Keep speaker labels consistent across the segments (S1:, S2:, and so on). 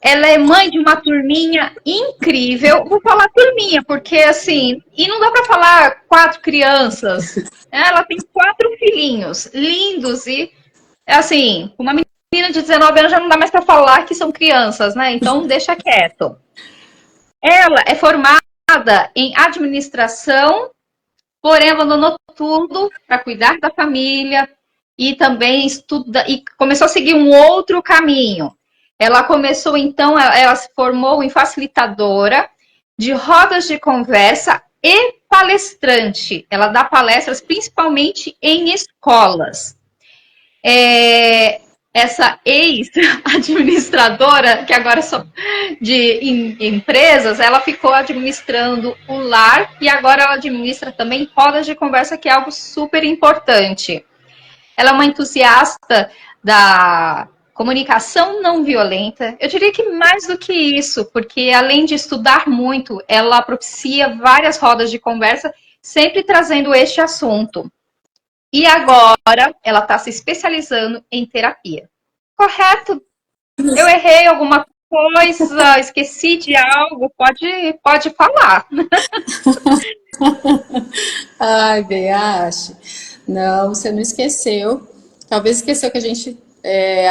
S1: Ela é mãe de uma turminha incrível. Vou falar turminha, porque assim, e não dá para falar 4 crianças. Ela tem 4 filhinhos lindos e assim, uma menina de 19 anos já não dá mais para falar que são crianças, né? Então deixa quieto. Ela é formada em administração, porém abandonou tudo para cuidar da família e também estuda e começou a seguir um outro caminho. Ela começou então, ela se formou em facilitadora de rodas de conversa e palestrante. Ela dá palestras principalmente em escolas. Essa ex-administradora, que agora sou de empresas, ela ficou administrando o lar e agora ela administra também rodas de conversa, que é algo super importante. Ela é uma entusiasta da comunicação não violenta. Eu diria que mais do que isso, porque além de estudar muito, ela propicia várias rodas de conversa, sempre trazendo este assunto. E agora ela está se especializando em terapia. Correto? Eu errei alguma coisa, esqueci de algo, pode falar.
S2: Ai, Beache. Não, você não esqueceu. Talvez esqueceu que a gente.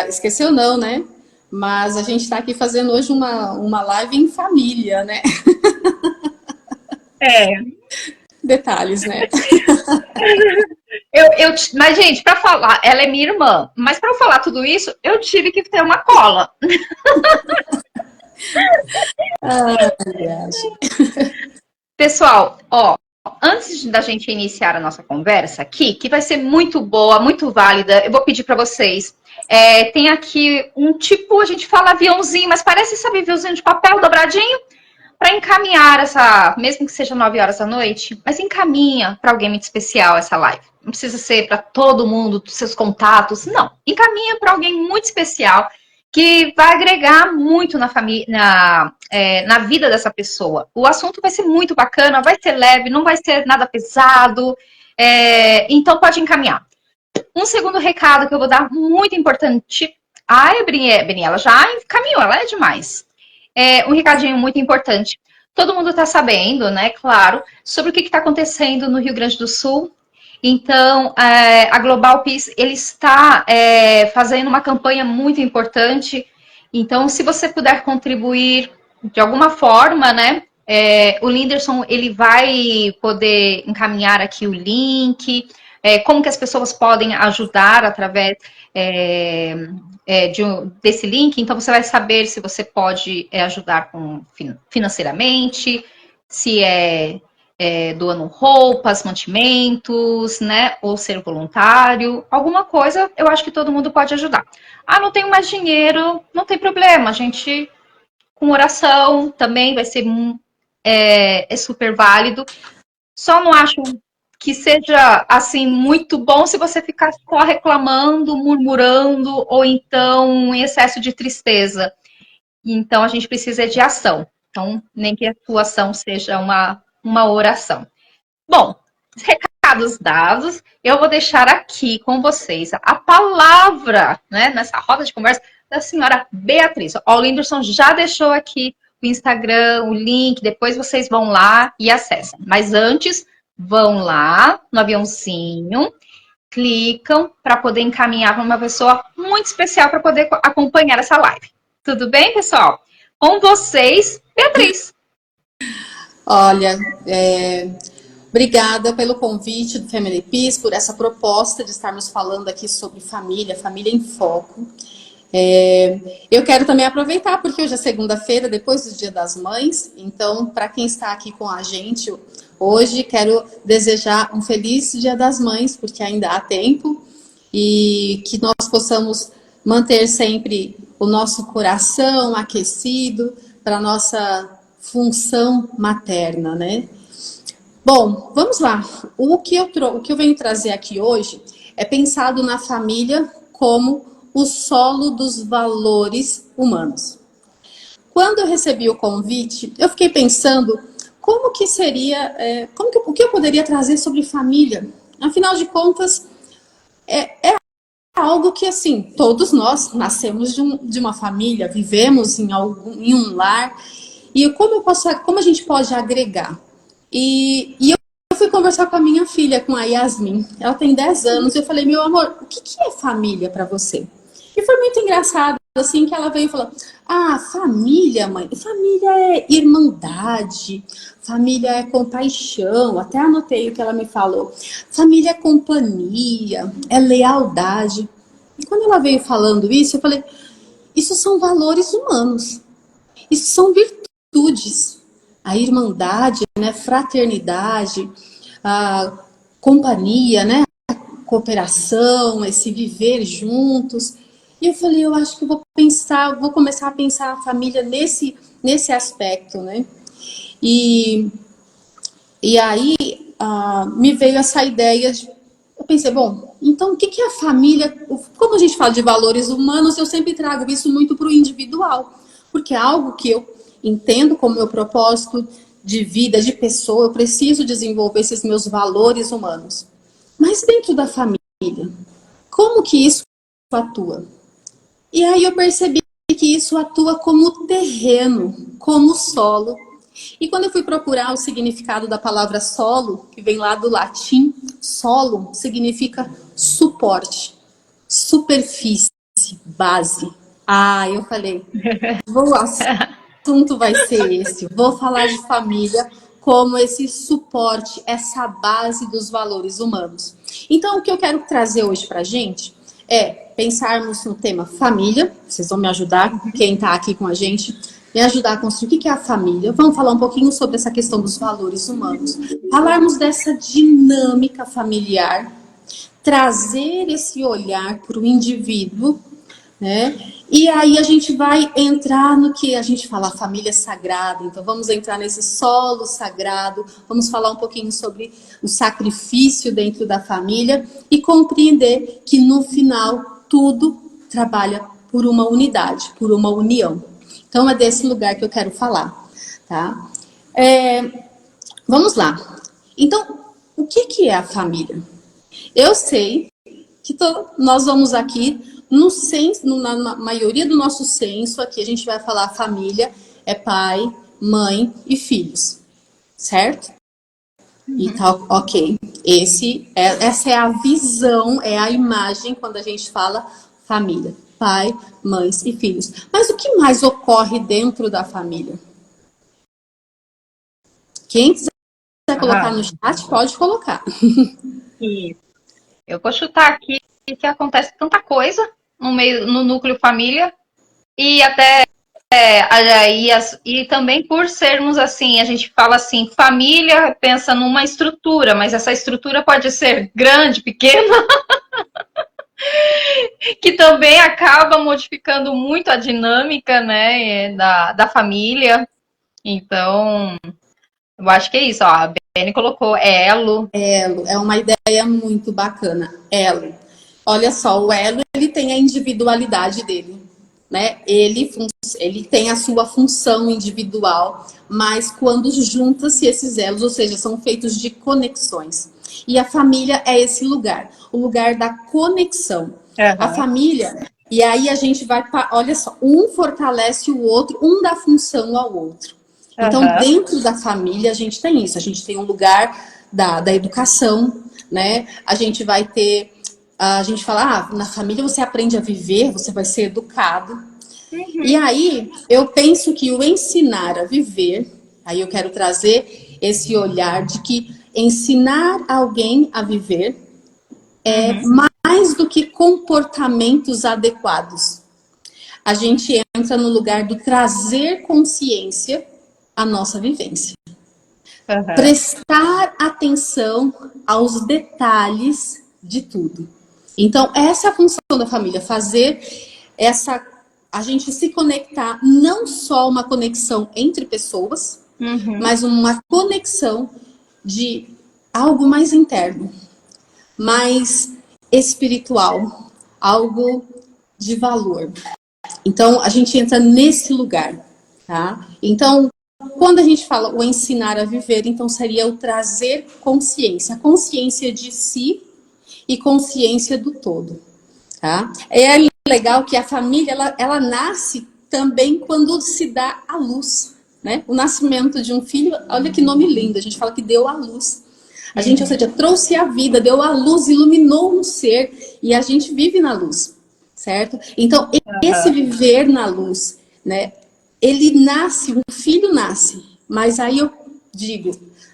S2: Esqueceu, não, né? Mas a gente está aqui fazendo hoje uma live em família, né?
S1: É,
S2: Detalhes, né?
S1: mas, gente, para falar, ela é minha irmã, mas para falar tudo isso, eu tive que ter uma cola.
S2: Ai, Beache.
S1: Pessoal, ó, antes da gente iniciar a nossa conversa aqui, que vai ser muito boa, muito válida, eu vou pedir para vocês. Tem aqui um tipo, a gente fala aviãozinho, mas parece, sabe, aviãozinho de papel dobradinho, para encaminhar essa, mesmo que seja 9 horas da noite, mas encaminha para alguém muito especial essa live. Não precisa ser para todo mundo, dos seus contatos, não. Encaminha para alguém muito especial que vai agregar muito na família, na vida dessa pessoa. O assunto vai ser muito bacana, vai ser leve, não vai ser nada pesado. Então pode encaminhar. Um segundo recado que eu vou dar, muito importante. A Brini, ela já encaminhou, ela é demais. Um recadinho muito importante. Todo mundo está sabendo, né, claro, sobre o que está acontecendo no Rio Grande do Sul. Então, a Global Peace, ele está fazendo uma campanha muito importante. Então, se você puder contribuir de alguma forma, né, o Linderson, ele vai poder encaminhar aqui o link, como que as pessoas podem ajudar através desse link. Então, você vai saber se você pode ajudar financeiramente, se doando roupas, mantimentos, né? Ou ser voluntário, alguma coisa, eu acho que todo mundo pode ajudar. Ah, não tenho mais dinheiro, não tem problema, a gente, com oração também vai ser super válido. Só não acho que seja assim muito bom se você ficar só reclamando, murmurando ou então em excesso de tristeza. Então a gente precisa de ação. Então, nem que a sua ação seja uma oração. Bom, recados dados, eu vou deixar aqui com vocês a palavra, né, nessa roda de conversa, da senhora Beatriz. Ó, o Linderson já deixou aqui o Instagram, o link, depois vocês vão lá e acessam. Mas antes, vão lá no aviãozinho, clicam para poder encaminhar para uma pessoa muito especial para poder acompanhar essa live. Tudo bem, pessoal? Com vocês, Beatriz.
S2: Olha, obrigada pelo convite do Family Peace, por essa proposta de estarmos falando aqui sobre família, família em foco. Eu quero também aproveitar, porque hoje é segunda-feira, depois do Dia das Mães, então, para quem está aqui com a gente hoje, quero desejar um feliz Dia das Mães, porque ainda há tempo, e que nós possamos manter sempre o nosso coração aquecido para a nossa função materna, né? Bom, vamos lá. O que eu venho trazer aqui hoje é pensado na família como o solo dos valores humanos. Quando eu recebi o convite, eu fiquei pensando como que seria, o que eu poderia trazer sobre família. Afinal de contas, é algo que, assim, todos nós nascemos de uma família, vivemos em um lar. E como a gente pode agregar? E eu fui conversar com a minha filha, com a Yasmin. Ela tem 10 anos. E eu falei, meu amor, o que é família para você? E foi muito engraçado, assim, que ela veio e falou: ah, família, mãe. Família é irmandade. Família é compaixão. Até anotei o que ela me falou. Família é companhia, é lealdade. E quando ela veio falando isso, eu falei, isso são valores humanos. Isso são virtudes. A irmandade, né, fraternidade, a companhia, né, a cooperação, esse viver juntos. E eu falei, eu acho que eu vou começar a pensar a família nesse aspecto, né? E, e aí me veio essa ideia de, eu pensei, bom, então o que é a família? Como a gente fala de valores humanos, eu sempre trago isso muito para o individual, porque é algo que eu entendo como meu propósito de vida, de pessoa, eu preciso desenvolver esses meus valores humanos. Mas dentro da família, como que isso atua? E aí eu percebi que isso atua como terreno, como solo. E quando eu fui procurar o significado da palavra solo, que vem lá do latim, solo significa suporte, superfície, base. Ah, eu falei, o assunto vai ser esse. Vou falar de família como esse suporte, essa base dos valores humanos. Então, o que eu quero trazer hoje para a gente é pensarmos no tema família. Vocês vão me ajudar, quem está aqui com a gente, me ajudar a construir o que é a família. Vamos falar um pouquinho sobre essa questão dos valores humanos. Falarmos dessa dinâmica familiar, trazer esse olhar para o indivíduo, né? E aí a gente vai entrar no que a gente fala, a família sagrada. Então vamos entrar nesse solo sagrado, vamos falar um pouquinho sobre o sacrifício dentro da família e compreender que no final tudo trabalha por uma unidade, por uma união. Então é desse lugar que eu quero falar, tá? Vamos lá. Então, o que é a família? Eu sei que nós vamos aqui no senso, na maioria do nosso senso aqui a gente vai falar família é pai, mãe e filhos, certo? E tal, ok. Essa é a visão, é a imagem quando a gente fala família, pai, mães e filhos. Mas o que mais ocorre dentro da família? Quem quiser colocar no chat pode colocar.
S1: Isso. Eu vou chutar aqui que acontece tanta coisa no meio, no núcleo família e até e também por sermos assim, a gente fala assim, família pensa numa estrutura, mas essa estrutura pode ser grande, pequena, que também acaba modificando muito a dinâmica, né, da família. Então, eu acho que é isso, ó, a Beni colocou elo.
S2: Elo, é uma ideia muito bacana. Elo. Olha só, o elo, ele tem a individualidade dele, né? Ele tem a sua função individual, mas quando junta-se esses elos, ou seja, são feitos de conexões. E a família é esse lugar, o lugar da conexão. A família, e aí a gente vai, olha só, um fortalece o outro, um dá função ao outro. Então, dentro da família, a gente tem isso. A gente tem um lugar da educação, né? A gente vai ter... A gente fala, na família você aprende a viver, você vai ser educado. Uhum. E aí, eu penso que o ensinar a viver... Aí eu quero trazer esse olhar de que ensinar alguém a viver é mais do que comportamentos adequados. A gente entra no lugar do trazer consciência à nossa vivência. Prestar atenção aos detalhes de tudo. Então, essa é a função da família, fazer a gente se conectar, não só uma conexão entre pessoas, mas uma conexão de algo mais interno, mais espiritual, algo de valor. Então, a gente entra nesse lugar, tá? Então, quando a gente fala o ensinar a viver, então seria o trazer consciência. Consciência de si e consciência do todo. tá? É legal que a família, ela nasce também quando se dá à luz, né? O nascimento de um filho, olha que nome lindo, a gente fala que deu à luz. A gente, ou seja, trouxe a vida, deu à luz, iluminou um ser e a gente vive na luz, certo? Então, esse viver na luz, né? Ele nasce, um filho nasce, mas aí eu digo,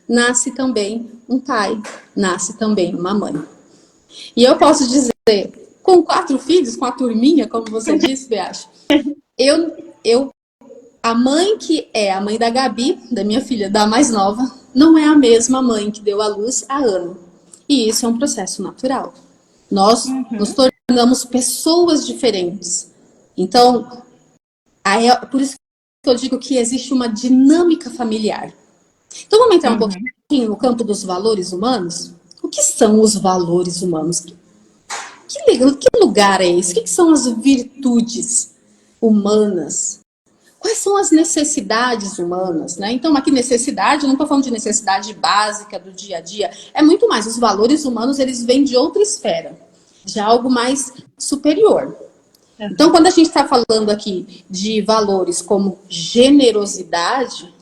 S2: nasce também um pai, nasce também uma mãe. E eu posso dizer, com 4 filhos, com a turminha, como você disse, Beatriz, eu, a mãe que é a mãe da Gabi, da minha filha, da mais nova, não é a mesma mãe que deu à luz a Ana. E isso é um processo natural. Nós nos tornamos pessoas diferentes. Então, por isso que eu digo que existe uma dinâmica familiar. Então, vamos entrar um pouquinho no campo dos valores humanos? O que são os valores humanos? Que lugar é esse? O que são as virtudes humanas? Quais são as necessidades humanas, né? Então, aqui necessidade, não estou falando de necessidade básica do dia a dia, é muito mais. Os valores humanos, eles vêm de outra esfera, de algo mais superior. Então, quando a gente está falando aqui de valores como generosidade,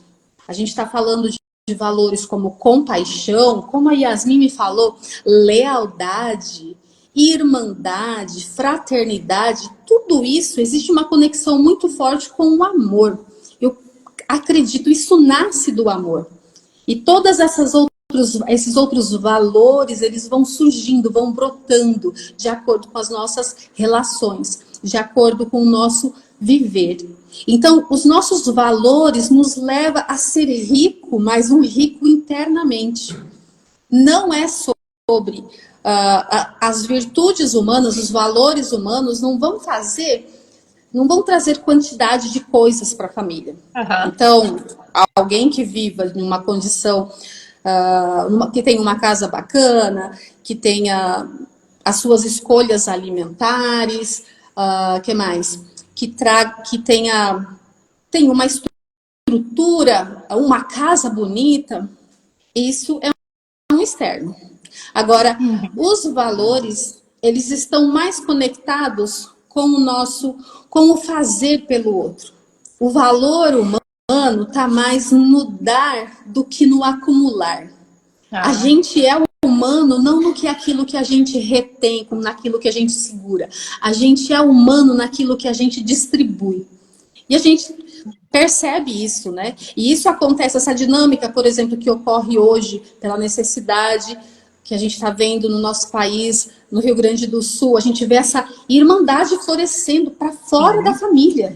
S2: a gente está falando de valores como compaixão, como a Yasmin me falou, lealdade, irmandade, fraternidade, tudo isso, existe uma conexão muito forte com o amor. Eu acredito, isso nasce do amor. E todas esses outros valores, eles vão surgindo, vão brotando de acordo com as nossas relações, de acordo com o nosso viver. Então, os nossos valores nos levam a ser rico, mas um rico internamente. Não é sobre as virtudes humanas, os valores humanos, não vão trazer quantidade de coisas para a família. Então, alguém que viva em uma condição, que tenha uma casa bacana, que tenha as suas escolhas alimentares, que mais? Que tenha uma estrutura, uma casa bonita, isso é um externo. Agora, os valores, eles estão mais conectados com com o fazer pelo outro. O valor humano está mais no dar do que no acumular. A gente é humano não aquilo que a gente retém, como naquilo que a gente segura. A gente é humano naquilo que a gente distribui. E a gente percebe isso, né? E isso acontece, essa dinâmica, por exemplo, que ocorre hoje pela necessidade que a gente está vendo no nosso país, no Rio Grande do Sul, a gente vê essa irmandade florescendo para fora da família.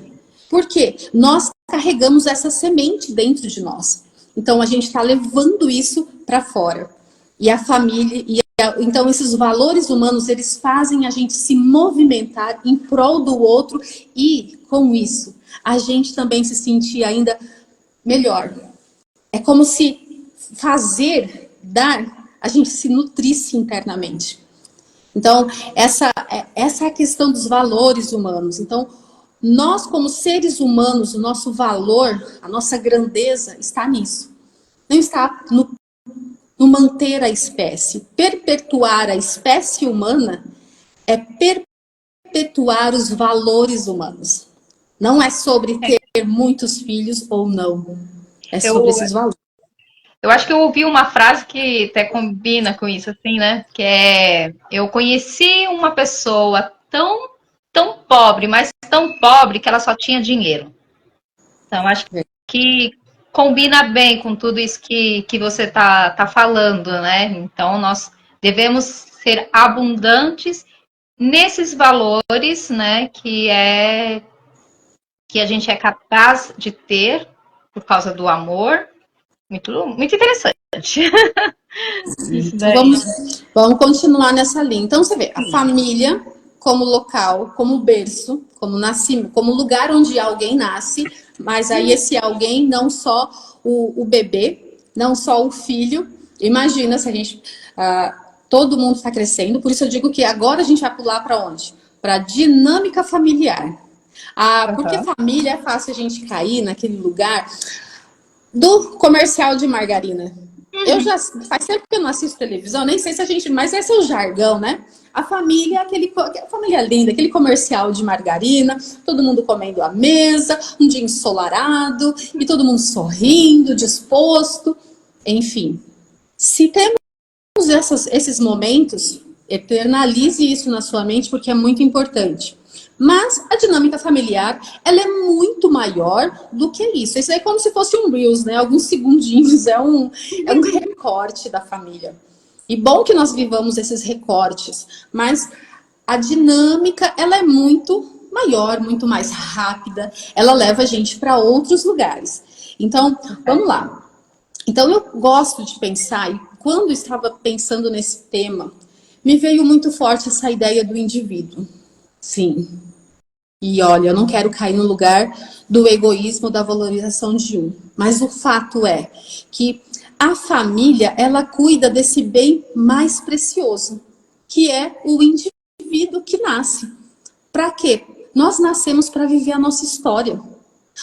S2: Por quê? Nós carregamos essa semente dentro de nós. Então, a gente está levando isso para fora. E a família... Então, esses valores humanos, eles fazem a gente se movimentar em prol do outro e, com isso, a gente também se sentir ainda melhor. É como se dar, a gente se nutrisse internamente. Então, essa é a questão dos valores humanos. Então, nós como seres humanos, o nosso valor, a nossa grandeza está nisso. Não está no manter a espécie. Perpetuar a espécie humana é perpetuar os valores humanos. Não é sobre ter muitos filhos ou não. É sobre esses valores.
S1: Eu acho que eu ouvi uma frase que até combina com isso, assim, né? Que é: eu conheci uma pessoa tão pobre, mas tão pobre que ela só tinha dinheiro. Então, acho que combina bem com tudo isso que você tá falando, né? Então, nós devemos ser abundantes nesses valores, né? Que a gente é capaz de ter por causa do amor. Muito interessante.
S2: Então, vamos continuar nessa linha. Então, você vê, a família como local, como berço, como nascimento, como lugar onde alguém nasce, mas aí esse alguém, não só o bebê, não só o filho. Imagina se a gente... todo mundo está crescendo, por isso eu digo que agora a gente vai pular para onde? Para a dinâmica familiar. Porque família é fácil a gente cair naquele lugar do comercial de margarina. Eu já faz tempo que eu não assisto televisão, nem sei se a gente, mas esse é o jargão, né? A família, a família linda, aquele comercial de margarina, todo mundo comendo à mesa, um dia ensolarado e todo mundo sorrindo, disposto, enfim. Se temos esses momentos, eternalize isso na sua mente porque é muito importante. Mas a dinâmica familiar, ela é muito maior do que isso. Isso é como se fosse um Reels, né? Alguns segundinhos, é um recorte da família. E bom que nós vivamos esses recortes, mas a dinâmica, ela é muito maior, muito mais rápida. Ela leva a gente para outros lugares. Então, vamos lá. Então, eu gosto de pensar, e quando estava pensando nesse tema, me veio muito forte essa ideia do indivíduo. Sim. E olha, eu não quero cair no lugar do egoísmo, da valorização de um. Mas o fato é que a família, ela cuida desse bem mais precioso, que é o indivíduo que nasce. Para quê? Nós nascemos para viver a nossa história.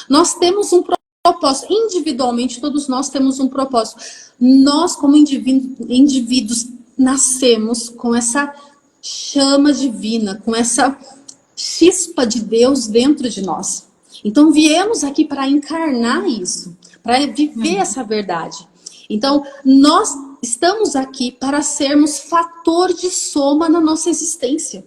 S2: Nós temos um propósito. Individualmente, todos nós temos um propósito. Nós, como indivíduos, nascemos com essa chama divina, com essa chispa de Deus dentro de nós. Então, viemos aqui para encarnar isso, para viver essa verdade. Então, nós estamos aqui para sermos fator de soma na nossa existência.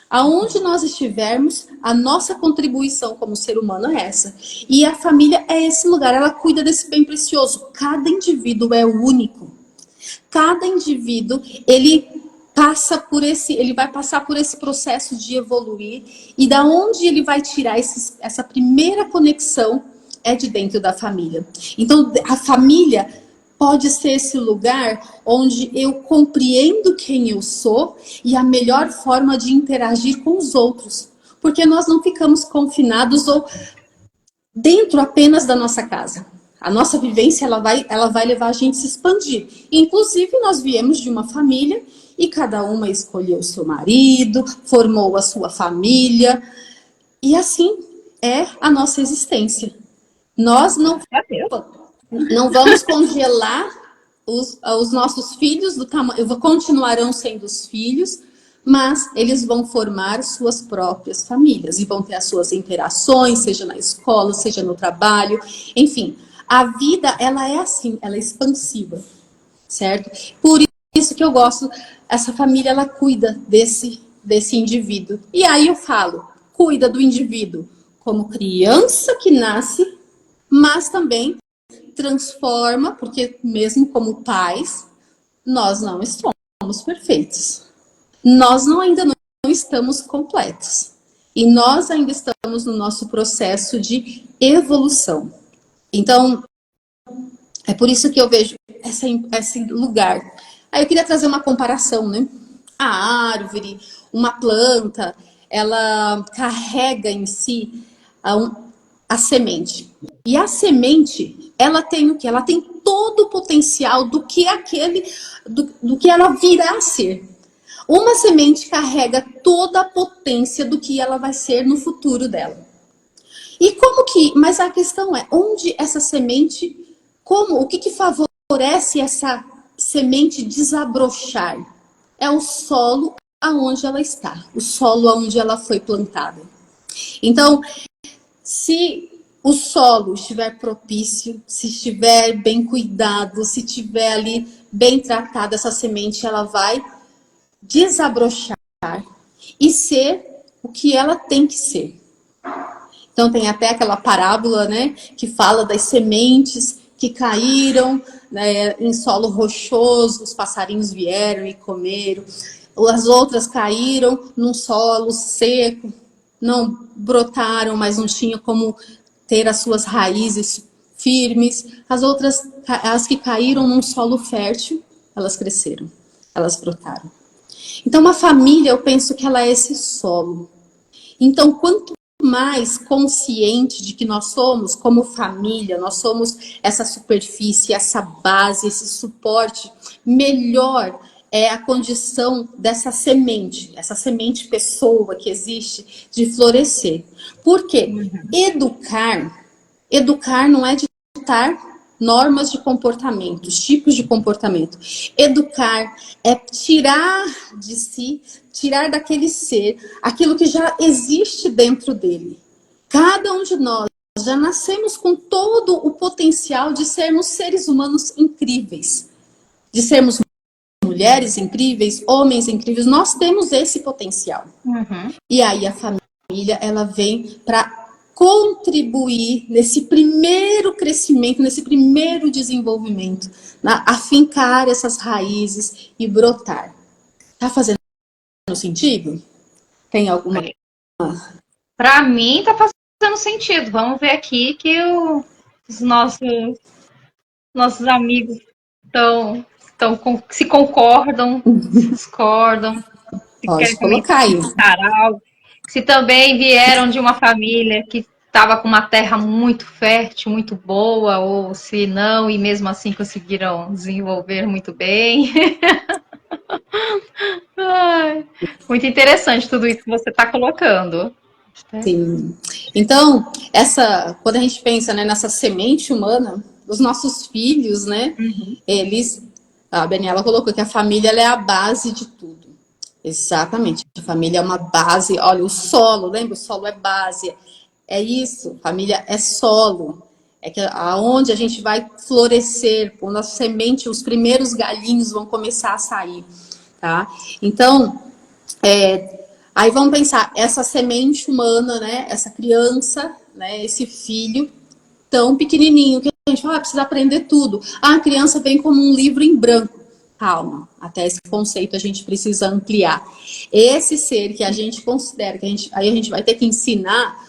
S2: Aonde nós estivermos, a nossa contribuição como ser humano é essa. E a família é esse lugar, ela cuida desse bem precioso. Cada indivíduo é único. Cada indivíduo, ele vai passar por esse processo de evoluir. E da onde ele vai tirar essa primeira conexão é de dentro da família. Então, a família pode ser esse lugar onde eu compreendo quem eu sou e a melhor forma de interagir com os outros. Porque nós não ficamos confinados ou dentro apenas da nossa casa. A nossa vivência, ela vai levar a gente a se expandir. Inclusive, nós viemos de uma família e cada uma escolheu o seu marido, formou a sua família. E assim é a nossa existência. Nós não vamos congelar os nossos filhos do tamanho, continuarão sendo os filhos, mas eles vão formar suas próprias famílias e vão ter as suas interações, seja na escola, seja no trabalho, enfim. A vida, ela é assim, ela é expansiva, certo? Por isso que eu gosto, essa família, ela cuida desse indivíduo. E aí eu falo, cuida do indivíduo como criança que nasce, mas também transforma, porque mesmo como pais, nós não somos perfeitos. Nós ainda não estamos completos. E nós ainda estamos no nosso processo de evolução. Então, é por isso que eu vejo esse lugar. Aí eu queria trazer uma comparação, né? A árvore, uma planta, ela carrega em si a semente. E a semente, ela tem o quê? Ela tem todo o potencial do que do que ela virá a ser. Uma semente carrega toda a potência do que ela vai ser no futuro dela. E mas a questão é, onde essa semente, o que favorece essa semente desabrochar? É o solo aonde ela está, o solo aonde ela foi plantada. Então, se o solo estiver propício, se estiver bem cuidado, se estiver ali bem tratada, essa semente, ela vai desabrochar e ser o que ela tem que ser. Então tem até aquela parábola, né, que fala das sementes que caíram, né, em solo rochoso, os passarinhos vieram e comeram. As outras caíram num solo seco, não brotaram, mas não tinha como ter as suas raízes firmes. As que caíram num solo fértil, elas cresceram, elas brotaram. Então, uma família, eu penso que ela é esse solo. Então, quanto mais consciente de que nós somos como família, nós somos essa superfície, essa base, esse suporte, melhor é a condição dessa semente, essa semente pessoa que existe, de florescer. Por quê? Educar não é ditar normas de comportamento, tipos de comportamento. Educar é tirar de si, tirar daquele ser aquilo que já existe dentro dele. Cada um de nós já nascemos com todo o potencial de sermos seres humanos incríveis, de sermos mulheres incríveis, homens incríveis. Nós temos esse potencial. E aí a família, ela vem para contribuir nesse primeiro crescimento, nesse primeiro desenvolvimento, afincar essas raízes e brotar. Tá fazendo sentido? Tem alguma?
S1: Para mim tá fazendo sentido. Vamos ver aqui que os nossos amigos se concordam, se discordam, se
S2: Pode
S1: querem
S2: colocar aí.
S1: comentar algo, se também vieram de uma família que estava com uma terra muito fértil, muito boa, ou se não, e mesmo assim conseguiram desenvolver muito bem. Ai, muito interessante tudo isso que você está colocando.
S2: Sim. Então, quando a gente pensa, né, nessa semente humana, os nossos filhos, né, a Daniela colocou que a família ela é a base de tudo. Exatamente. A família é uma base. Olha, o solo, lembra? O solo é base. É isso. Família é solo. É que aonde a gente vai florescer, quando a semente, os primeiros galhinhos vão começar a sair, tá? Então, aí vamos pensar, essa semente humana, né? Essa criança, né? Esse filho tão pequenininho que a gente fala, precisa aprender tudo. A criança vem como um livro em branco. Calma, até esse conceito a gente precisa ampliar. Esse ser que a gente considera, aí a gente vai ter que ensinar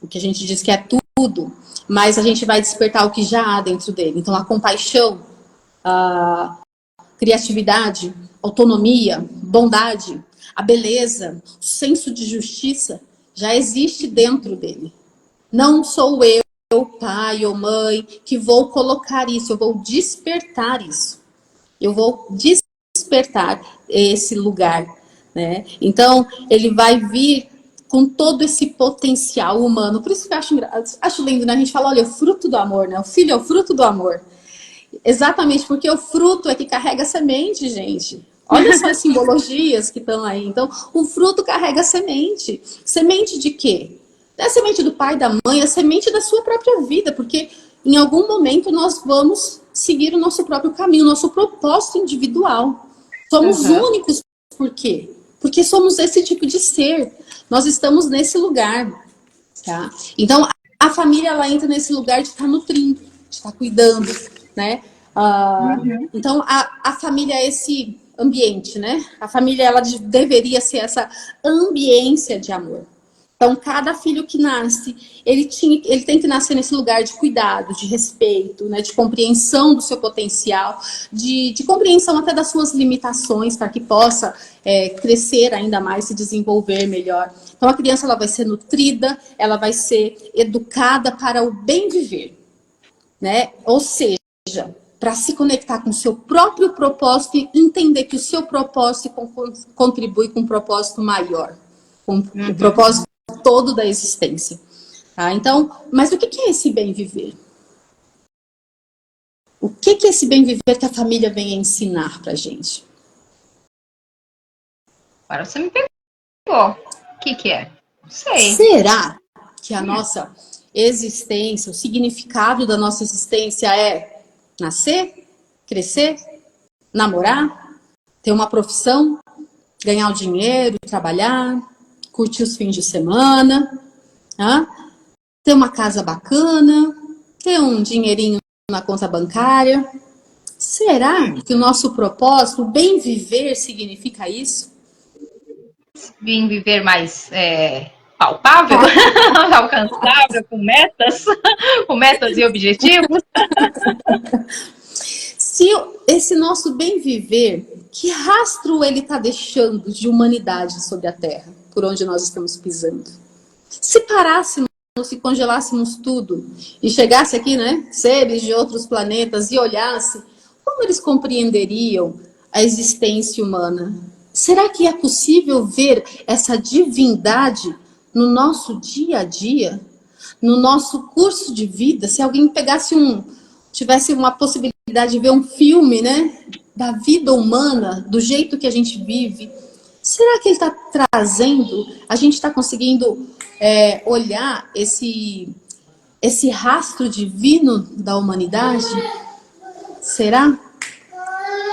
S2: o que a gente diz que é tudo, mas a gente vai despertar o que já há dentro dele. Então, a compaixão, a criatividade, autonomia, bondade, a beleza, o senso de justiça já existe dentro dele. Não sou eu, pai ou mãe, que vou colocar isso, eu vou despertar isso. Eu vou despertar esse lugar, né? Então, ele vai vir com todo esse potencial humano. Por isso que eu acho lindo, né? A gente fala, olha, o fruto do amor, né? O filho é o fruto do amor. Exatamente, porque o fruto é que carrega a semente, gente. Olha só as simbologias que estão aí. Então, o fruto carrega a semente. Semente de quê? Não é a semente do pai, da mãe, é a semente da sua própria vida, porque em algum momento nós vamos seguir o nosso próprio caminho, o nosso propósito individual. Somos únicos, por quê? Porque somos esse tipo de ser. Nós estamos nesse lugar, tá? Então, a família, ela entra nesse lugar de estar nutrindo, de estar cuidando, né? Então, a família é esse ambiente, né? A família, ela deveria ser essa ambiência de amor. Então, cada filho que nasce, ele tem que nascer nesse lugar de cuidado, de respeito, né, de compreensão do seu potencial, de compreensão até das suas limitações, para que possa crescer ainda mais, se desenvolver melhor. Então, a criança ela vai ser nutrida, ela vai ser educada para o bem viver, né? Ou seja, para se conectar com o seu próprio propósito e entender que o seu propósito contribui com um propósito maior, com o propósito todo da existência. Tá? Então, mas o que é esse bem viver? O que é esse bem viver que a família vem ensinar pra gente?
S1: Agora você me pegou. O que é? Não sei.
S2: Será que a nossa existência, o significado da nossa existência é nascer, crescer, namorar, ter uma profissão, ganhar o dinheiro, trabalhar, curtir os fins de semana, ter uma casa bacana, ter um dinheirinho na conta bancária? Será que o nosso propósito, o bem viver, significa isso?
S1: Vim viver mais palpável, alcançável, com metas e objetivos.
S2: Se esse nosso bem viver, que rastro ele está deixando de humanidade sobre a Terra, por onde nós estamos pisando? Se parássemos, se congelássemos tudo e chegasse aqui, né, seres de outros planetas e olhasse, como eles compreenderiam a existência humana? Será que é possível ver essa divindade no nosso dia a dia? No nosso curso de vida? Se alguém pegasse tivesse uma possibilidade de ver um filme, né, da vida humana, do jeito que a gente vive, será que ele está trazendo, a gente está conseguindo olhar esse rastro divino da humanidade? Será?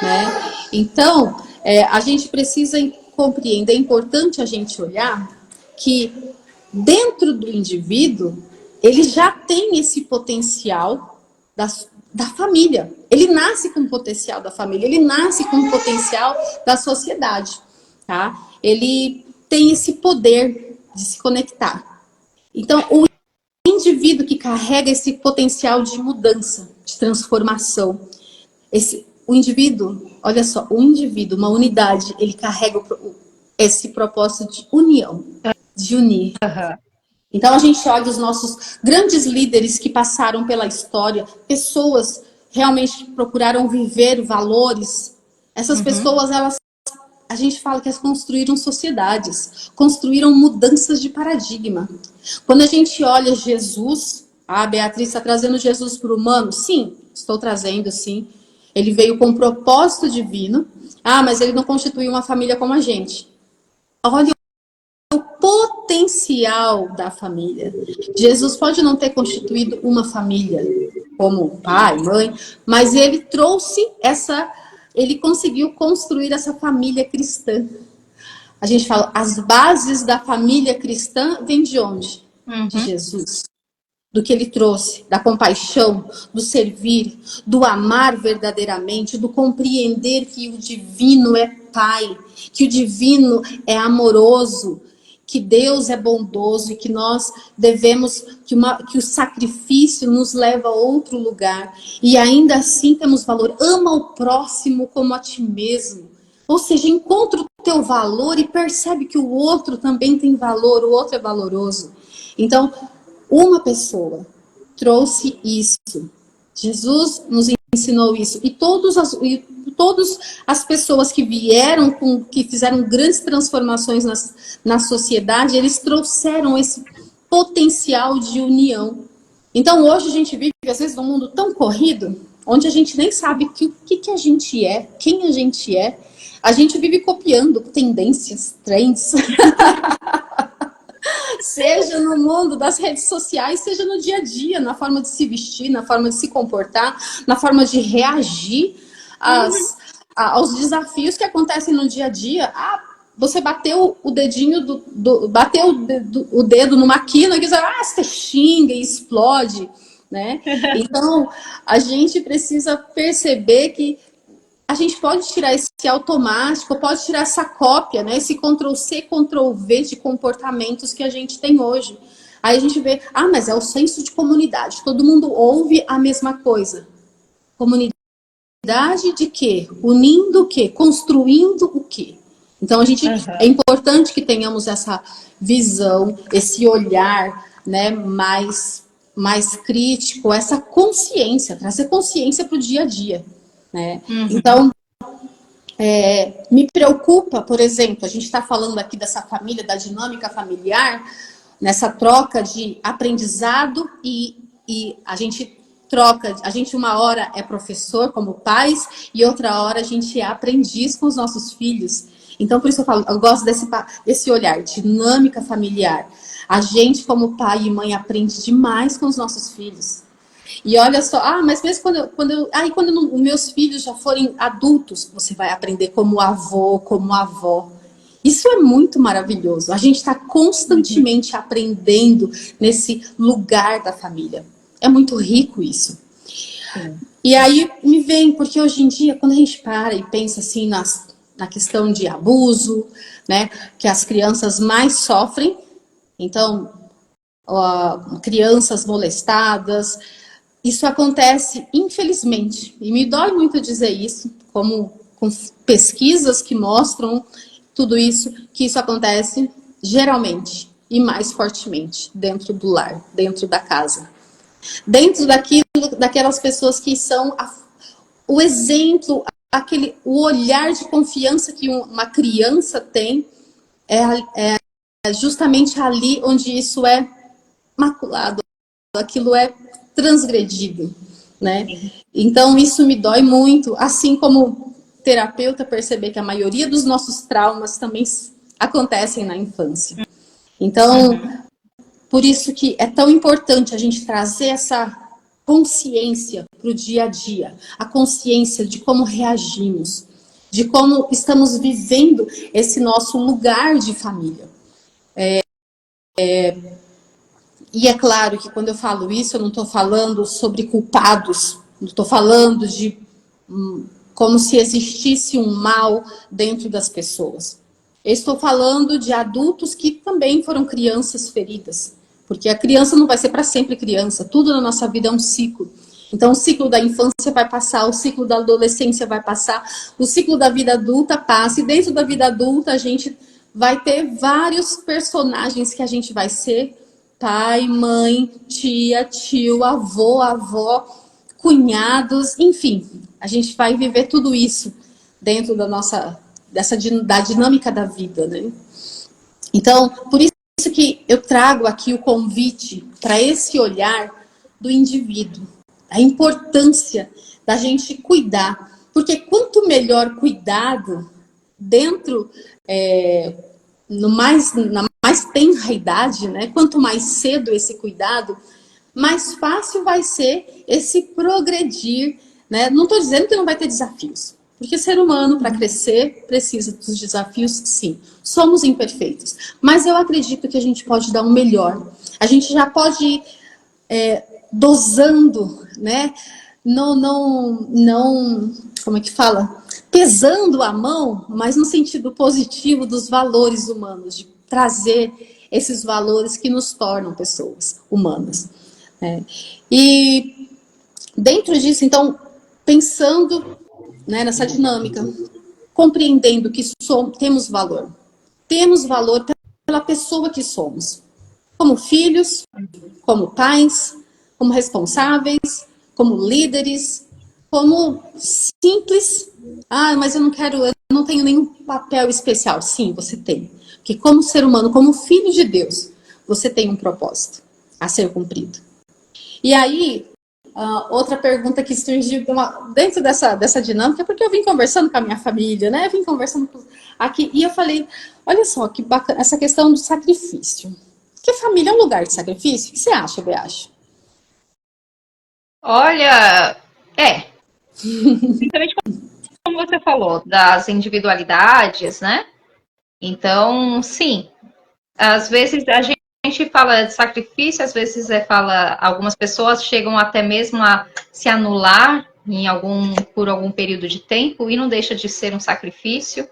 S2: Né? Então, a gente precisa compreender, é importante a gente olhar que dentro do indivíduo, ele já tem esse potencial da família. Ele nasce com o potencial da família, ele nasce com o potencial da sociedade, tá? Ele tem esse poder de se conectar. Então, o indivíduo que carrega esse potencial de mudança, de transformação, o indivíduo, olha só, o indivíduo, uma unidade, ele carrega esse propósito de união, de unir.
S1: Uhum.
S2: Então a gente olha os nossos grandes líderes que passaram pela história, pessoas realmente que procuraram viver valores. Essas pessoas, a gente fala que elas construíram sociedades, construíram mudanças de paradigma. Quando a gente olha Jesus, a Beatriz está trazendo Jesus para o humano? Sim, estou trazendo, sim. Ele veio com um propósito divino. Mas ele não constituiu uma família como a gente. Olha o potencial da família. Jesus pode não ter constituído uma família como pai, mãe, mas ele trouxe ele conseguiu construir essa família cristã. A gente fala, as bases da família cristã vêm de onde? De Jesus. Do que ele trouxe, da compaixão, do servir, do amar verdadeiramente, do compreender que o divino é Pai, que o divino é amoroso, que Deus é bondoso e que nós devemos, que o sacrifício nos leva a outro lugar. E ainda assim temos valor. Ama o próximo como a ti mesmo. Ou seja, encontra o teu valor e percebe que o outro também tem valor, o outro é valoroso. Então, uma pessoa trouxe isso. Jesus nos ensinou isso. E todas as pessoas que vieram, que fizeram grandes transformações na sociedade, eles trouxeram esse potencial de união. Então, hoje a gente vive, às vezes, num mundo tão corrido, onde a gente nem sabe o que a gente é, quem a gente é. A gente vive copiando tendências, trends. Seja no mundo das redes sociais, seja no dia a dia, na forma de se vestir, na forma de se comportar, na forma de reagir aos desafios que acontecem no dia a dia. Você bateu o dedinho bateu o dedo numa quina e diz, você xinga e explode, né? Então, a gente precisa perceber que a gente pode tirar esse automático, pode tirar essa cópia, né? Esse Ctrl+C, Ctrl+V de comportamentos que a gente tem hoje. Aí a gente vê, mas é o senso de comunidade. Todo mundo ouve a mesma coisa. Comunidade de quê? Unindo o quê? Construindo o quê? Então é importante que tenhamos essa visão, esse olhar, né, mais crítico, essa consciência, trazer consciência para o dia a dia. Né? Então, me preocupa, por exemplo, a gente está falando aqui dessa família, da dinâmica familiar, nessa troca de aprendizado e a gente troca, a gente uma hora é professor como pais e outra hora a gente é aprendiz com os nossos filhos. Então, por isso eu falo, eu gosto desse olhar, dinâmica familiar. A gente como pai e mãe aprende demais com os nossos filhos. E olha só, mas mesmo quando os meus filhos já forem adultos, você vai aprender como avô, como avó. Isso é muito maravilhoso. A gente está constantemente aprendendo nesse lugar da família. É muito rico isso. E aí me vem, porque hoje em dia, quando a gente para e pensa assim na questão de abuso, né, que as crianças mais sofrem, então, crianças molestadas, isso acontece, infelizmente, e me dói muito dizer isso, com pesquisas que mostram tudo isso, que isso acontece geralmente e mais fortemente dentro do lar, dentro da casa. Dentro daquelas pessoas que são o exemplo, o olhar de confiança que uma criança tem, é justamente ali onde isso é maculado, aquilo é transgredido, né? Então isso me dói muito, assim como terapeuta perceber que a maioria dos nossos traumas também acontecem na infância. Então, por isso que é tão importante a gente trazer essa consciência para o dia a dia, a consciência de como reagimos, de como estamos vivendo esse nosso lugar de família. E é claro que quando eu falo isso, eu não estou falando sobre culpados, não estou falando de como se existisse um mal dentro das pessoas. Eu estou falando de adultos que também foram crianças feridas, porque a criança não vai ser para sempre criança, tudo na nossa vida é um ciclo. Então, o ciclo da infância vai passar, o ciclo da adolescência vai passar, o ciclo da vida adulta passa, e dentro da vida adulta a gente vai ter vários personagens que a gente vai ser: pai, mãe, tia, tio, avô, avó, cunhados, enfim, a gente vai viver tudo isso dentro da nossa, da dinâmica da vida, né? Então, por isso que eu trago aqui o convite para esse olhar do indivíduo, a importância da gente cuidar, porque quanto melhor cuidado dentro, na mais tenra idade, né? Quanto mais cedo esse cuidado, mais fácil vai ser esse progredir, né? Não estou dizendo que não vai ter desafios, porque ser humano, para crescer, precisa dos desafios, sim. Somos imperfeitos, mas eu acredito que a gente pode dar um melhor. A gente já pode ir dosando, né? Não, como é que fala? Pesando a mão, mas no sentido positivo dos valores humanos, de trazer esses valores que nos tornam pessoas humanas. Né? E dentro disso, então, pensando, né, nessa dinâmica, compreendendo que temos valor. Temos valor pela pessoa que somos. Como filhos, como pais, como responsáveis, como líderes, como simples. Ah, mas eu não tenho nenhum papel especial. Sim, você tem. Porque como ser humano, como filho de Deus, você tem um propósito a ser cumprido. E aí, outra pergunta que surgiu dentro dessa dinâmica, porque eu vim conversando com a minha família, né? Vim conversando aqui, e eu falei, olha só, que bacana, essa questão do sacrifício. Porque família é um lugar de sacrifício? O que você acha, Beacha?
S1: Olha, principalmente como você falou, das individualidades, né? Então, sim, às vezes a gente fala de sacrifício, às vezes algumas pessoas chegam até mesmo a se anular por algum período de tempo, e não deixa de ser um sacrifício.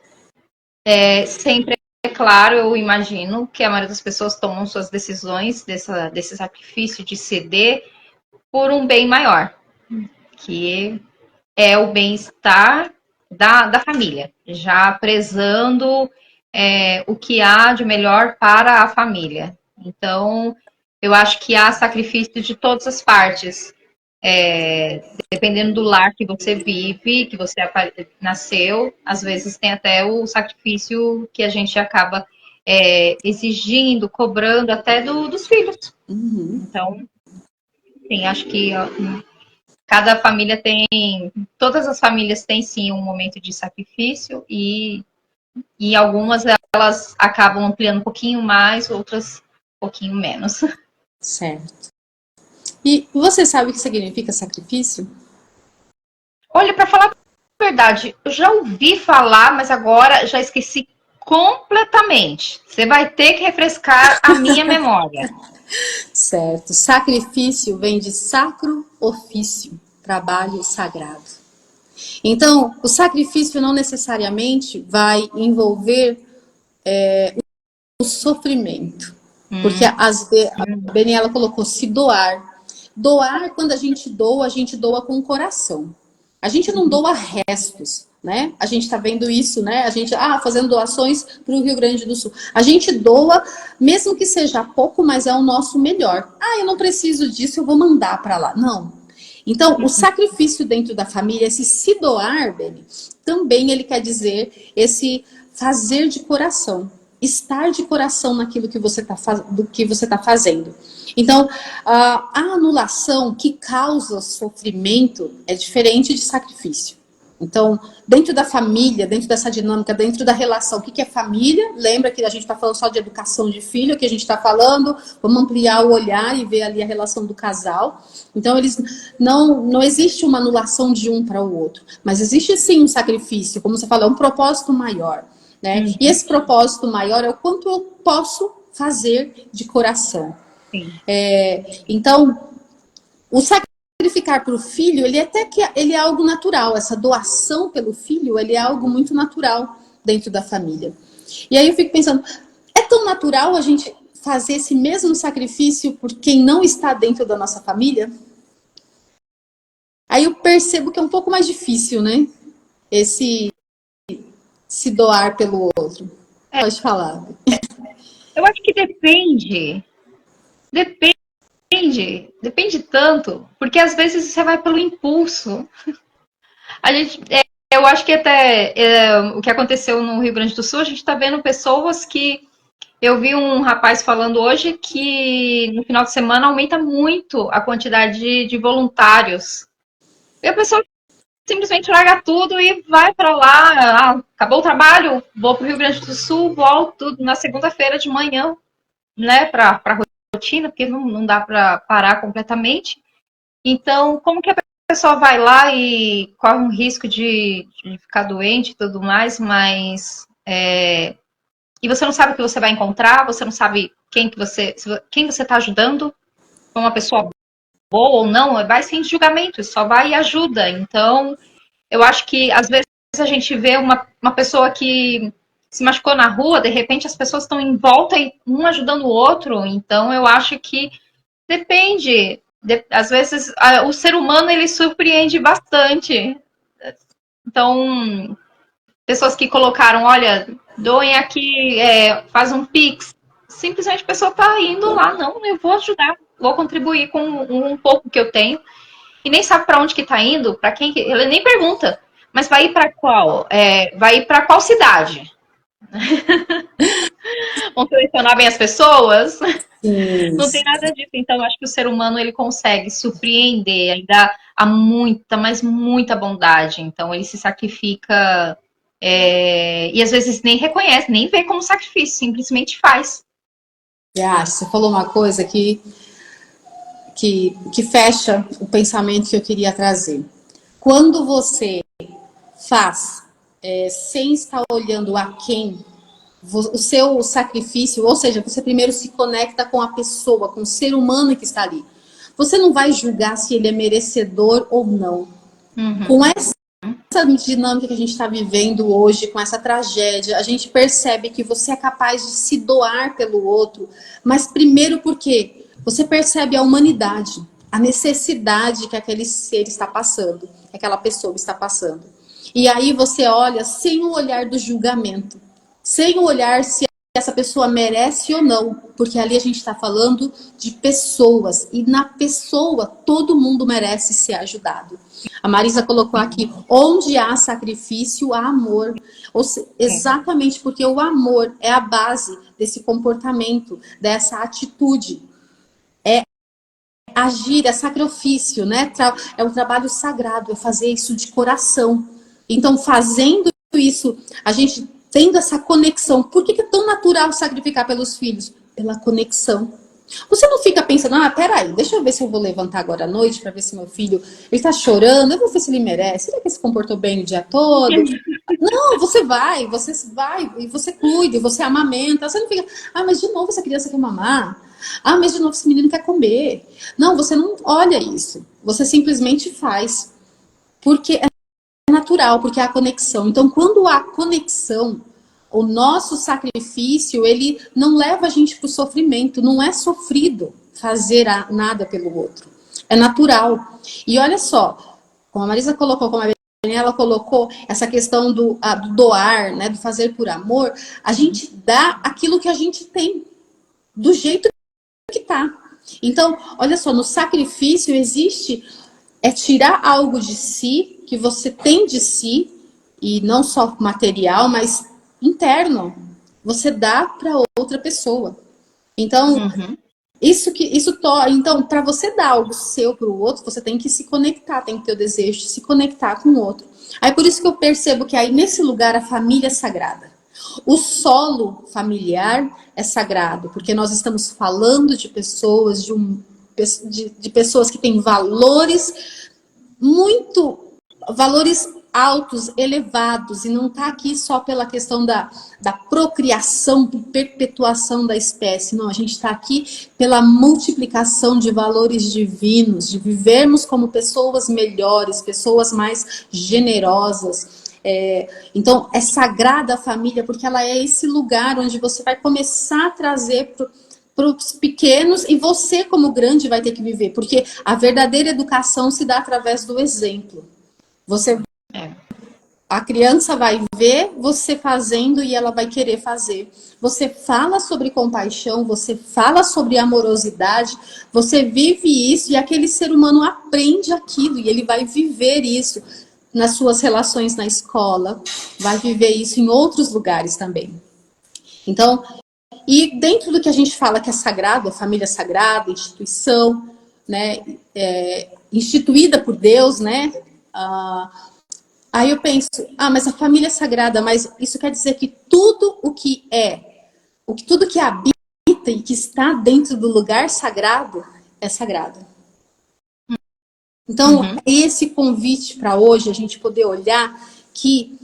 S1: Sempre é claro, eu imagino que a maioria das pessoas tomam suas decisões desse sacrifício de ceder por um bem maior, que é o bem-estar da família, já prezando o que há de melhor para a família. Então, eu acho que há sacrifício de todas as partes, dependendo do lar que você vive, que você nasceu, às vezes tem até o sacrifício que a gente acaba exigindo, cobrando até dos filhos. Então, sim, acho que cada família todas as famílias têm sim um momento de sacrifício, e algumas elas acabam ampliando um pouquinho mais, outras um pouquinho menos.
S2: Certo. E você sabe o que significa sacrifício?
S1: Olha, para falar a verdade, eu já ouvi falar, mas agora já esqueci completamente. Você vai ter que refrescar a minha memória.
S2: Certo. Sacrifício vem de sacro ofício, trabalho sagrado. Então, o sacrifício não necessariamente vai envolver o sofrimento. Porque a Beniela colocou se doar. Doar, quando a gente doa com o coração. A gente não doa restos, né? A gente tá vendo isso, né? A gente, fazendo doações para o Rio Grande do Sul. A gente doa, mesmo que seja pouco, mas é o nosso melhor. Eu não preciso disso, eu vou mandar para lá. Não. Então, o sacrifício dentro da família, esse se doar, Beni, também ele quer dizer esse fazer de coração. estar de coração naquilo que você está fazendo. Então, a anulação que causa sofrimento é diferente de sacrifício. Então, dentro da família, dentro dessa dinâmica, dentro da relação, o que é família? Lembra que a gente está falando só de educação de filho, que a gente está falando, vamos ampliar o olhar e ver ali a relação do casal. Então, eles não existe uma anulação de um para o outro, mas existe sim um sacrifício, como você falou, é um propósito maior. Né? E esse propósito maior é o quanto eu posso fazer de coração. Então, o sacrificar para o filho, ele é algo natural. Essa doação pelo filho, ele é algo muito natural dentro da família. E aí eu fico pensando, é tão natural a gente fazer esse mesmo sacrifício por quem não está dentro da nossa família? Aí eu percebo que é um pouco mais difícil, né? Esse se doar pelo outro. Pode falar.
S1: Eu acho que depende. Depende tanto, porque às vezes você vai pelo impulso. Eu acho que até o que aconteceu no Rio Grande do Sul, a gente está vendo pessoas que. Eu vi um rapaz falando hoje que no final de semana aumenta muito a quantidade de voluntários. E a pessoa simplesmente larga tudo e vai para lá. Acabou o trabalho, vou para o Rio Grande do Sul, volto na segunda-feira de manhã, né, para a rotina, porque não dá para parar completamente. Então, como que a pessoa vai lá e corre um risco de ficar doente e tudo mais, mas e você não sabe o que você vai encontrar, você não sabe quem você está ajudando, se é uma pessoa boa ou não, vai sem julgamento, só vai e ajuda. Então, eu acho que às vezes a gente vê uma pessoa que se machucou na rua, de repente as pessoas estão em volta e um ajudando o outro. Então, eu acho que depende. Às vezes, o ser humano, ele surpreende bastante. Então, pessoas que colocaram, olha, doem aqui, faz um Pix. Simplesmente a pessoa tá indo lá, não, eu vou ajudar, vou contribuir com um pouco que eu tenho. E nem sabe para onde que tá indo, para quem que... Ele nem pergunta, mas vai ir para qual? Vai ir para qual cidade? Vão selecionar bem as pessoas? Não tem nada disso. Então, eu acho que o ser humano ele consegue surpreender, ainda há muita, mas muita bondade. Então, ele se sacrifica e às vezes nem reconhece, nem vê como sacrifício, simplesmente faz.
S2: Você falou uma coisa que fecha o pensamento que eu queria trazer. Quando você faz sem estar olhando a quem, o seu sacrifício, ou seja, você primeiro se conecta com a pessoa, com o ser humano que está ali. Você não vai julgar se ele é merecedor ou não. Com essa dinâmica que a gente está vivendo hoje, com essa tragédia, a gente percebe que você é capaz de se doar pelo outro, mas primeiro porque você percebe a humanidade, a necessidade que aquele ser está passando, que aquela pessoa está passando. E aí você olha sem o olhar do julgamento, sem o olhar se essa pessoa merece ou não, porque ali a gente está falando de pessoas, e na pessoa todo mundo merece ser ajudado. A Marisa colocou aqui, onde há sacrifício, há amor. Exatamente porque o amor é a base desse comportamento, dessa atitude. É agir, é sacrifício, né? É um trabalho sagrado, é fazer isso de coração. Então, fazendo isso, a gente tendo essa conexão. Por que é tão natural sacrificar pelos filhos? Pela conexão. Você não fica pensando, peraí, deixa eu ver se eu vou levantar agora à noite para ver se meu filho, ele tá chorando, eu vou ver se ele merece. Será que ele se comportou bem o dia todo? Não, você vai e você cuida, e você amamenta. Você não fica, mas de novo essa criança quer mamar. Mas de novo esse menino quer comer. Não, você não olha isso. Você simplesmente faz. Porque é natural, porque há a conexão. Então, quando há conexão, o nosso sacrifício, ele não leva a gente para o sofrimento. Não é sofrido fazer nada pelo outro. É natural. E olha só, como a Marisa colocou, como a Daniela colocou, essa questão do doar, né, do fazer por amor, a gente dá aquilo que a gente tem, do jeito que tá. Então, olha só, no sacrifício existe tirar algo de si, que você tem de si, e não só material, mas interno. você dá para outra pessoa. Então, então, para você dar algo seu para o outro, você tem que se conectar, tem que ter o desejo de se conectar com o outro. Aí por isso que eu percebo que aí nesse lugar a família é sagrada. O solo familiar é sagrado, porque nós estamos falando de pessoas, de pessoas que têm valores altos, elevados, e não está aqui só pela questão da procriação, perpetuação da espécie, não, a gente está aqui pela multiplicação de valores divinos, de vivermos como pessoas melhores, pessoas mais generosas. Então, é sagrada a família, porque ela é esse lugar onde você vai começar a trazer para os pequenos, e você, como grande, vai ter que viver, porque a verdadeira educação se dá através do exemplo. A criança vai ver você fazendo e ela vai querer fazer. Você fala sobre compaixão, você fala sobre amorosidade, você vive isso e aquele ser humano aprende aquilo e ele vai viver isso nas suas relações na escola, vai viver isso em outros lugares também. Então, e dentro do que a gente fala que é sagrado, a família sagrada, instituição, né, instituída por Deus, né? Aí eu penso, mas a família é sagrada, mas isso quer dizer que tudo tudo que habita e que está dentro do lugar sagrado é sagrado. Então, esse convite para hoje, a gente poder olhar que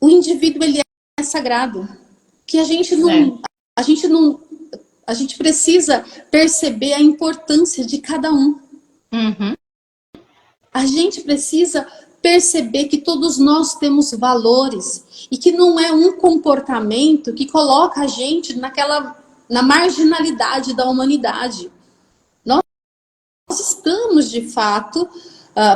S2: o indivíduo ele é sagrado, que a gente precisa perceber a importância de cada um. A gente precisa perceber que todos nós temos valores e que não é um comportamento que coloca a gente na marginalidade da humanidade. Nós estamos, de fato,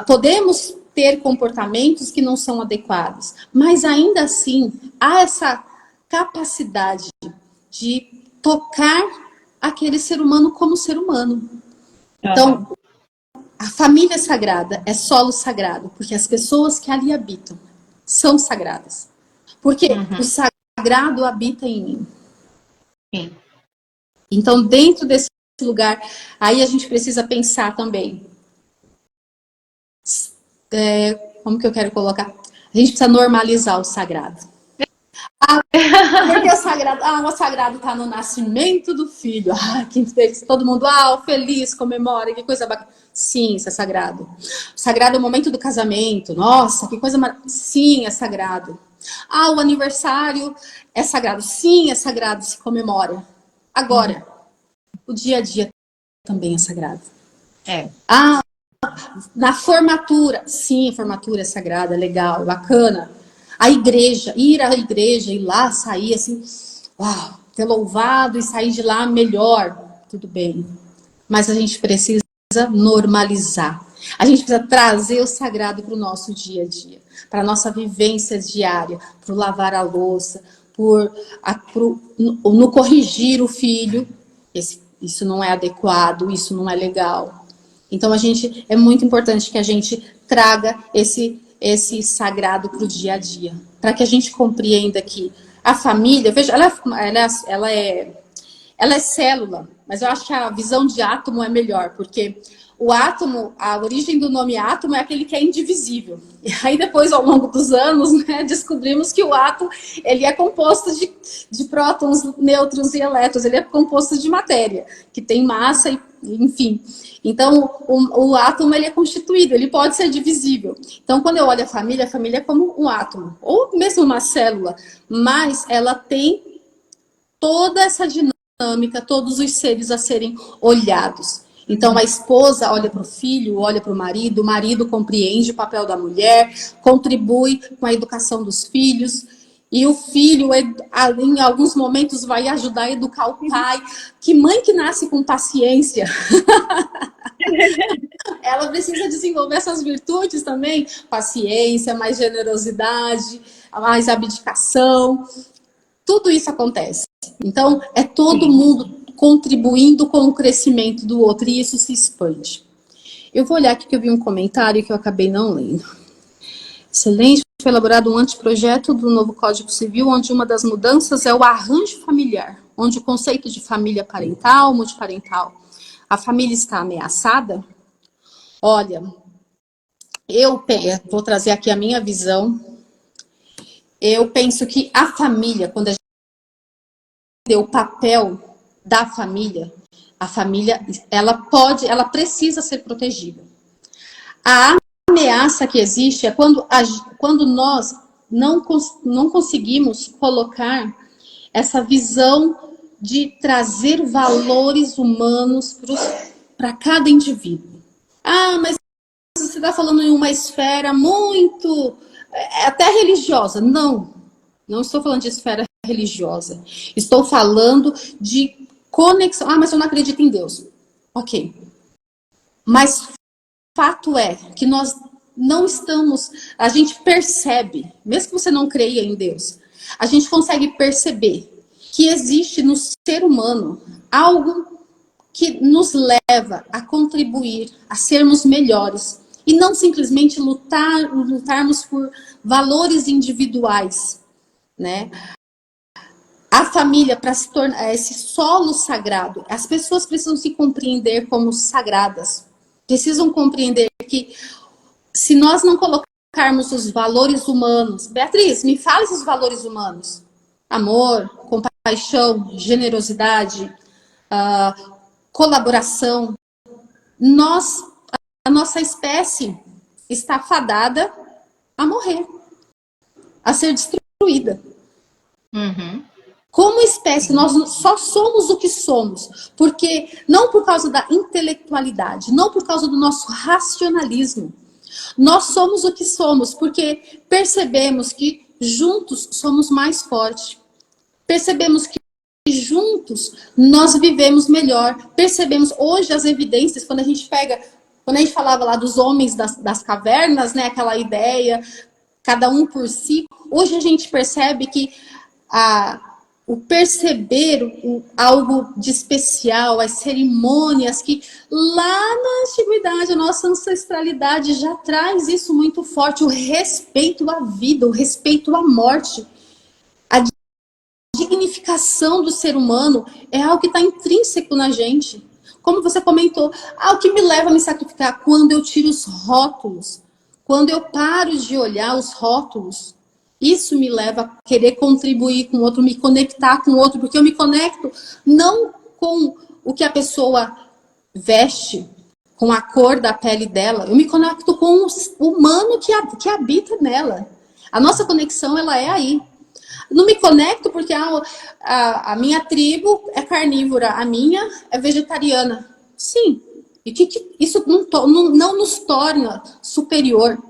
S2: podemos ter comportamentos que não são adequados, mas ainda assim há essa capacidade de tocar aquele ser humano como ser humano. Então, a família é sagrada, é solo sagrado, porque as pessoas que ali habitam são sagradas. Porque o sagrado habita em mim.
S1: Sim.
S2: Então, dentro desse lugar, aí a gente precisa pensar também. Como que eu quero colocar? A gente precisa normalizar o sagrado. Porque o sagrado está no nascimento do filho. Todo mundo, feliz, comemora, que coisa bacana. Sim, isso é sagrado. O sagrado é o momento do casamento. Nossa, que coisa maravilhosa. Sim, é sagrado. O aniversário é sagrado. Sim, é sagrado, se comemora. Agora, o dia a dia também é sagrado. Na formatura. Sim, a formatura é sagrada, legal, bacana. A igreja, ir à igreja, ir lá, sair assim, ter louvado e sair de lá melhor, tudo bem. Mas a gente precisa normalizar. A gente precisa trazer o sagrado para o nosso dia a dia, para a nossa vivência diária, para o lavar a louça, no corrigir o filho. Isso não é adequado, isso não é legal. Então, é muito importante que a gente traga esse sagrado para o dia a dia, para que a gente compreenda que a família, veja, ela é célula, mas eu acho que a visão de átomo é melhor, porque o átomo, a origem do nome átomo é aquele que é indivisível. E aí depois, ao longo dos anos, né, descobrimos que o átomo ele é composto de prótons, nêutrons e elétrons, ele é composto de matéria, que tem massa, enfim. Então, o átomo ele é constituído, ele pode ser divisível. Então, quando eu olho a família é como um átomo, ou mesmo uma célula, mas ela tem toda essa dinâmica, todos os seres a serem olhados. Então, a esposa olha para o filho, olha para o marido compreende o papel da mulher, contribui com a educação dos filhos. E o filho, em alguns momentos, vai ajudar a educar o pai. Que mãe que nasce com paciência. Ela precisa desenvolver essas virtudes também. Paciência, mais generosidade, mais abdicação. Tudo isso acontece. Então, é todo mundo contribuindo com o crescimento do outro. E isso se expande. Eu vou olhar aqui que eu vi um comentário que eu acabei não lendo. Excelente foi elaborado um anteprojeto do novo Código Civil, onde uma das mudanças é o arranjo familiar, onde o conceito de família parental, multiparental, a família está ameaçada. Olha, eu vou trazer aqui a minha visão. Eu penso que a família, quando a gente deu o papel da família, a família, ela precisa ser protegida. A ameaça que existe é quando nós não conseguimos colocar essa visão de trazer valores humanos para cada indivíduo. Ah, mas você está falando em uma esfera muito, até religiosa. Não estou falando de esfera religiosa. Estou falando de conexão. Ah, mas eu não acredito em Deus. Ok. Mas fato é que nós não estamos, a gente percebe, mesmo que você não creia em Deus, a gente consegue perceber que existe no ser humano algo que nos leva a contribuir, a sermos melhores. E não simplesmente lutarmos por valores individuais, né? A família, para se tornar esse solo sagrado, as pessoas precisam se compreender como sagradas. Precisam compreender que se nós não colocarmos os valores humanos... Beatriz, me fala esses valores humanos. Amor, compaixão, generosidade, colaboração. A nossa espécie está fadada a morrer, a ser destruída.
S1: Uhum.
S2: Como espécie, nós só somos o que somos, porque não por causa da intelectualidade, não por causa do nosso racionalismo. Nós somos o que somos, porque percebemos que juntos somos mais fortes. Percebemos que juntos nós vivemos melhor. Percebemos hoje as evidências, quando a gente falava lá dos homens das cavernas, né, aquela ideia, cada um por si. Hoje a gente percebe que o perceber algo de especial, as cerimônias que lá na antiguidade, a nossa ancestralidade já traz isso muito forte, o respeito à vida, o respeito à morte, a dignificação do ser humano é algo que está intrínseco na gente. Como você comentou, o que me leva a me sacrificar? Quando eu tiro os rótulos, quando eu paro de olhar os rótulos. Isso me leva a querer contribuir com o outro, me conectar com o outro, porque eu me conecto não com o que a pessoa veste, com a cor da pele dela, eu me conecto com o humano que habita nela. A nossa conexão, ela é aí. Não me conecto porque a minha tribo é carnívora, a minha é vegetariana. Sim, e isso não nos torna superior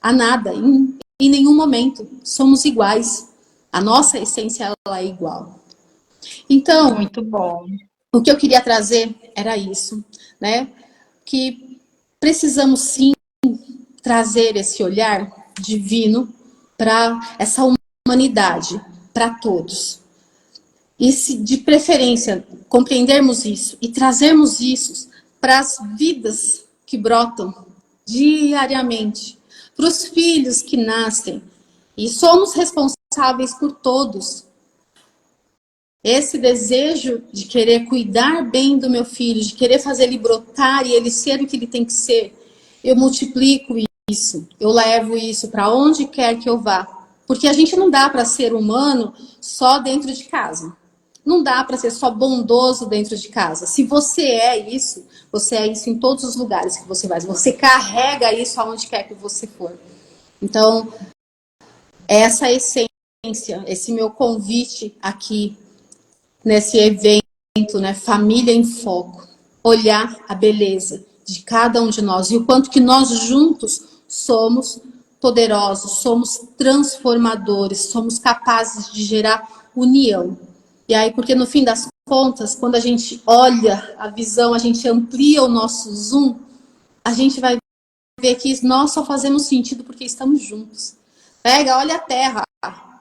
S2: a nada, em nenhum momento. Somos iguais. A nossa essência, ela é igual. Então,
S1: muito bom.
S2: O que eu queria trazer era isso, né? Que precisamos sim trazer esse olhar divino para essa humanidade, para todos. E se, de preferência, compreendermos isso e trazermos isso para as vidas que brotam diariamente, para os filhos que nascem, e somos responsáveis por todos. Esse desejo de querer cuidar bem do meu filho, de querer fazer ele brotar e ele ser o que ele tem que ser, eu multiplico isso, eu levo isso para onde quer que eu vá. Porque a gente não dá para ser humano só dentro de casa. Não dá para ser só bondoso dentro de casa. Se você é isso em todos os lugares que você vai. Você carrega isso aonde quer que você for. Então, essa essência, esse meu convite aqui, nesse evento, né, Família em Foco, olhar a beleza de cada um de nós e o quanto que nós juntos somos poderosos, somos transformadores, somos capazes de gerar união. E aí, porque no fim das contas, quando a gente olha a visão, a gente amplia o nosso zoom, a gente vai ver que nós só fazemos sentido porque estamos juntos. Pega, olha a Terra,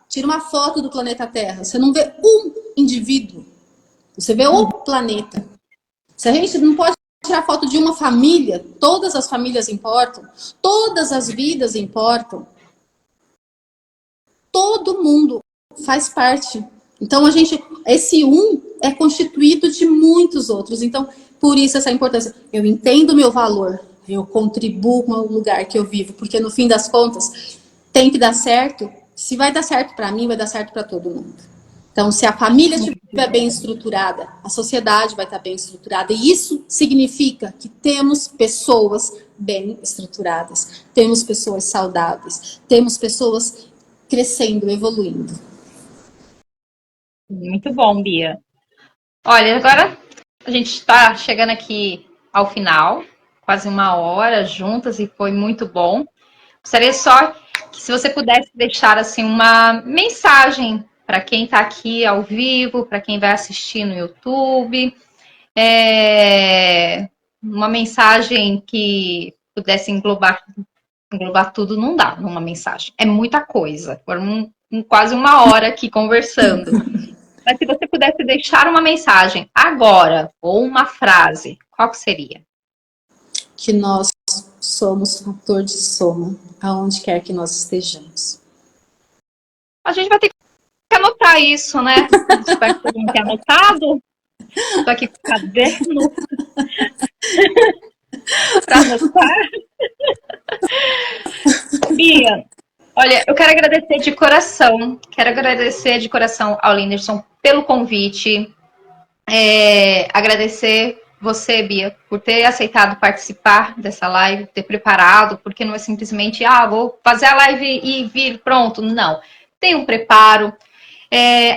S2: tira uma foto do planeta Terra, você não vê um indivíduo, você vê o planeta. Se a gente não pode tirar foto de uma família, todas as famílias importam, todas as vidas importam. todo mundo faz parte. Então, esse um é constituído de muitos outros. Então, por isso essa importância. Eu entendo o meu valor, eu contribuo com o lugar que eu vivo, porque no fim das contas, tem que dar certo. Se vai dar certo para mim, vai dar certo para todo mundo. Então, se a família estiver bem estruturada, a sociedade vai estar bem estruturada. E isso significa que temos pessoas bem estruturadas, temos pessoas saudáveis, temos pessoas crescendo, evoluindo.
S1: Muito bom, Bia. Olha, agora a gente está chegando aqui ao final, quase uma hora juntas e foi muito bom. Gostaria só que se você pudesse deixar assim uma mensagem para quem está aqui ao vivo, para quem vai assistir no YouTube, uma mensagem que pudesse englobar tudo, não dá numa mensagem. É muita coisa. Foram quase uma hora aqui conversando. Mas se você pudesse deixar uma mensagem agora, ou uma frase, qual que seria?
S2: Que nós somos fator de soma, aonde quer que nós estejamos.
S1: A gente vai ter que anotar isso, né? Espero que todo mundo tenha anotado. Estou aqui com o caderno para anotar. Bia, olha, eu quero agradecer de coração ao Linderson pelo convite. Agradecer você, Bia, por ter aceitado participar dessa live, ter preparado, porque não é simplesmente, vou fazer a live e vir, pronto. Não. Tem um preparo.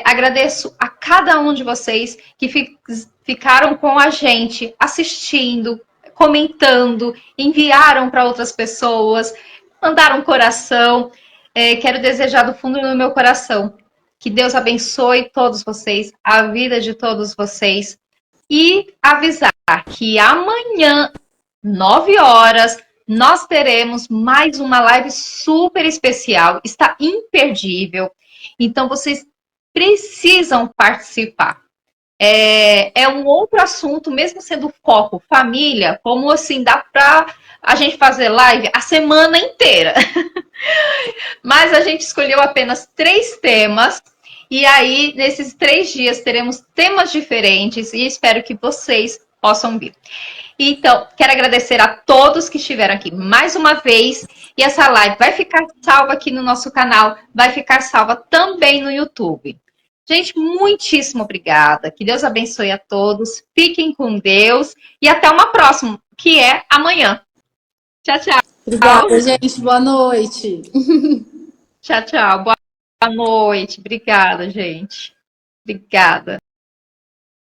S1: Agradeço a cada um de vocês que ficaram com a gente, assistindo, comentando, enviaram para outras pessoas, mandaram um coração. Quero desejar do fundo do meu coração que Deus abençoe todos vocês, a vida de todos vocês. E avisar que amanhã, 9 horas, nós teremos mais uma live super especial. Está imperdível. Então, vocês precisam participar. É um outro assunto, mesmo sendo foco família, como assim dá para a gente fazer live a semana inteira. Mas a gente escolheu apenas 3 temas. E aí, nesses 3 dias, teremos temas diferentes e espero que vocês possam vir. Então, quero agradecer a todos que estiveram aqui mais uma vez. E essa live vai ficar salva aqui no nosso canal, vai ficar salva também no YouTube. Gente, muitíssimo obrigada. Que Deus abençoe a todos. Fiquem com Deus e até uma próxima, que é amanhã. Tchau, tchau.
S2: Obrigada, gente. Boa noite.
S1: Tchau, tchau. Boa noite. Obrigada, gente. Obrigada.